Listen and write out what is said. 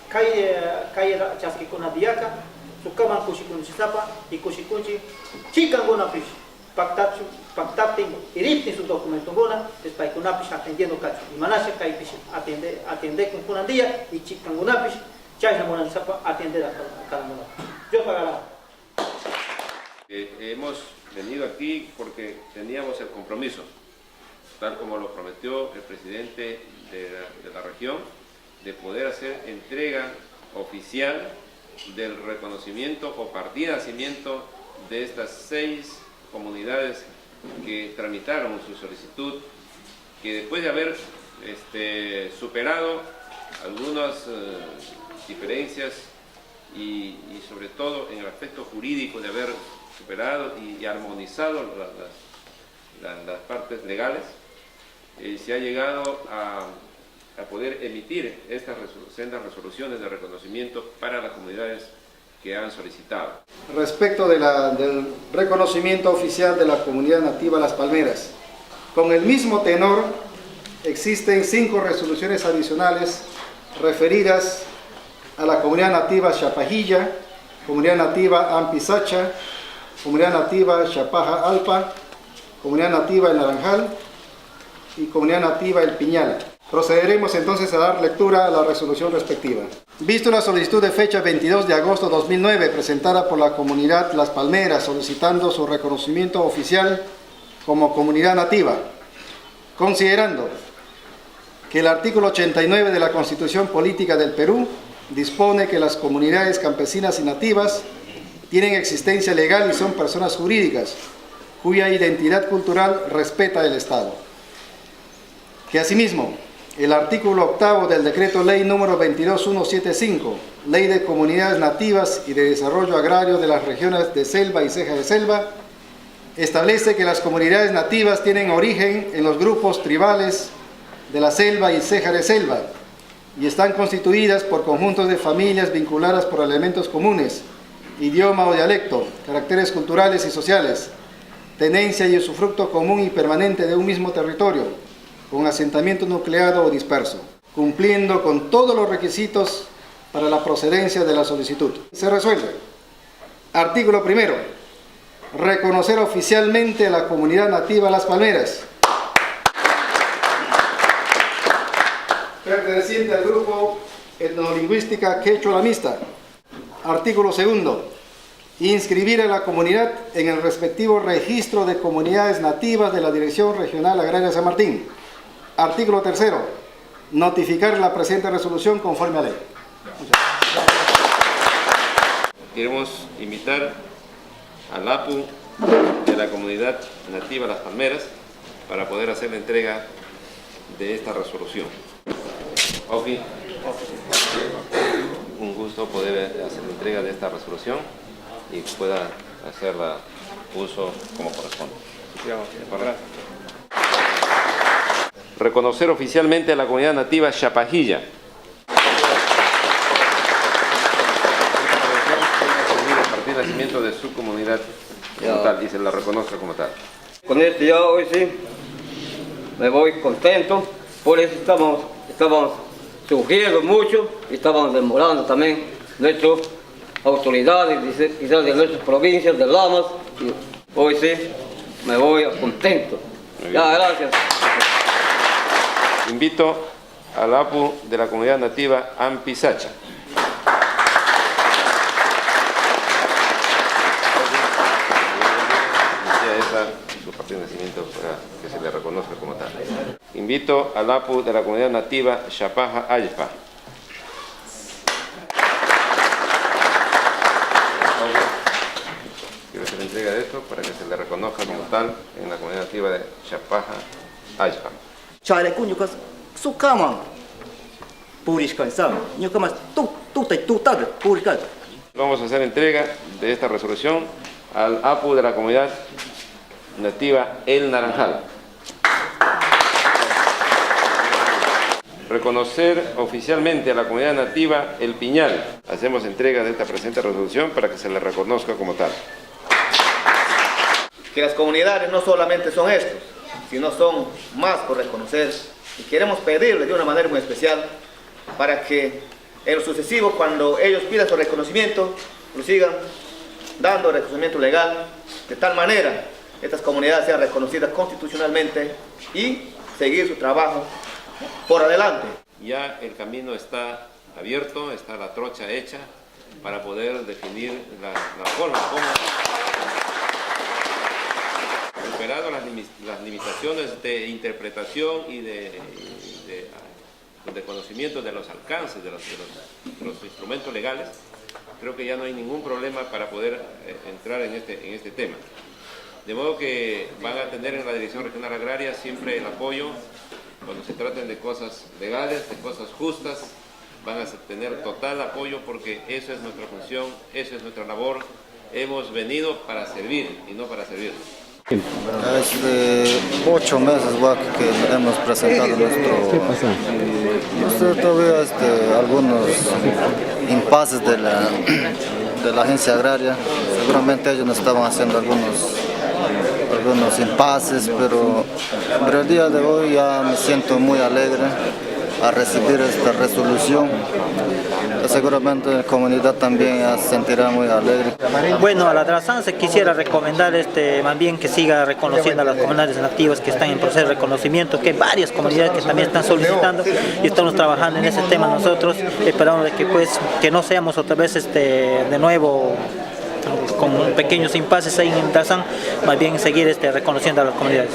calle chasquicuna diaca, su cama cuchicunchi zapa y cuchicunchi chican gona pish, pactaptin iriptin su documento gona, es para que una pish atendiendo cacho, y manasha cae pish atender con una día y chican gona pish, chayna gona zapa atender a cada uno. Yo pagará. Hemos venido aquí porque teníamos el compromiso, tal como lo prometió el presidente de la región, de poder hacer entrega oficial del reconocimiento o partida de nacimiento de estas 6 comunidades que tramitaron su solicitud, que después de haber superado algunas diferencias y sobre todo en el aspecto jurídico de haber superado y armonizado las partes legales, se ha llegado a poder emitir estas sendas resoluciones de reconocimiento para las comunidades que han solicitado. Respecto del reconocimiento oficial de la comunidad nativa Las Palmeras, con el mismo tenor existen 5 resoluciones adicionales referidas a la comunidad nativa Chapajilla, comunidad nativa Ampisacha, comunidad nativa Chapaja Alpa, comunidad nativa El Naranjal y comunidad nativa El Piñal. Procederemos entonces a dar lectura a la resolución respectiva. Visto la solicitud de fecha 22 de agosto de 2009 presentada por la comunidad Las Palmeras solicitando su reconocimiento oficial como comunidad nativa, considerando que el artículo 89 de la Constitución Política del Perú dispone que las comunidades campesinas y nativas tienen existencia legal y son personas jurídicas cuya identidad cultural respeta el Estado. Que asimismo, el artículo 8 del Decreto Ley número 22175, Ley de Comunidades Nativas y de Desarrollo Agrario de las Regiones de Selva y Ceja de Selva, establece que las comunidades nativas tienen origen en los grupos tribales de la selva y ceja de selva y están constituidas por conjuntos de familias vinculadas por elementos comunes, idioma o dialecto, caracteres culturales y sociales, tenencia y usufructo común y permanente de un mismo territorio, con asentamiento nucleado o disperso, cumpliendo con todos los requisitos para la procedencia de la solicitud. Se resuelve. Artículo 1. Reconocer oficialmente a la comunidad nativa Las Palmeras, perteneciente al grupo etnolingüística quechua-lamista. Artículo 2. Inscribir a la comunidad en el respectivo registro de comunidades nativas de la Dirección Regional Agraria San Martín. Artículo 3. Notificar la presente resolución conforme a ley. Queremos invitar al APU de la comunidad nativa Las Palmeras para poder hacer la entrega de esta resolución. Oki, un gusto poder hacer la entrega de esta resolución y pueda hacerla uso como corresponde. Reconocer oficialmente a la comunidad nativa Chapajilla. A partir del nacimiento de su comunidad como tal y se la reconozca como tal. Con esto ya hoy sí me voy contento, por eso estamos sufriendo mucho y estamos demorando también nuestras autoridades, quizás de nuestras provincias, de Lamas, y hoy sí me voy contento. Ya, gracias. Invito al APU de la comunidad nativa Ampisacha. Su partido de nacimiento para que se le reconozca como tal. Invito al APU de la comunidad nativa Chapaja Alpa. Quiero hacer la entrega de esto para que se le reconozca como tal en la comunidad nativa de Chapaja Alpa. Chale kunyukas sukama purishkan sam nyukamas tutal purishkan. Vamos a hacer entrega de esta resolución al APU de la comunidad nativa El Naranjal. Reconocer oficialmente a la comunidad nativa El Piñal. Hacemos entrega de esta presente resolución para que se le reconozca como tal. Que las comunidades no solamente son estos, sino son más por reconocer, y queremos pedirles de una manera muy especial para que en lo sucesivo, cuando ellos pidan su reconocimiento, lo sigan dando reconocimiento legal, de tal manera estas comunidades sean reconocidas constitucionalmente y seguir su trabajo por adelante. Ya el camino está abierto, está la trocha hecha para poder definir la forma como, superado las limitaciones de interpretación y de conocimiento de los alcances de los instrumentos legales, creo que ya no hay ningún problema para poder entrar en este tema. De modo que van a tener en la Dirección Regional Agraria siempre el apoyo cuando se traten de cosas legales, de cosas justas, van a tener total apoyo porque eso es nuestra función, eso es nuestra labor. Hemos venido para servir y no para servir. 8 meses que hemos presentado todavía algunos impases de la agencia agraria. Seguramente ellos nos estaban haciendo algunos impases, pero el día de hoy ya me siento muy alegre a recibir esta resolución. Seguramente la comunidad también se sentirá muy alegre. Bueno, a la DRASAN se quisiera recomendar más bien que siga reconociendo a las comunidades nativas que están en proceso de reconocimiento, que hay varias comunidades que también están solicitando y estamos trabajando en ese tema nosotros, esperando de que no seamos otra vez de nuevo con pequeños impases ahí en DRASAN, más bien seguir reconociendo a las comunidades.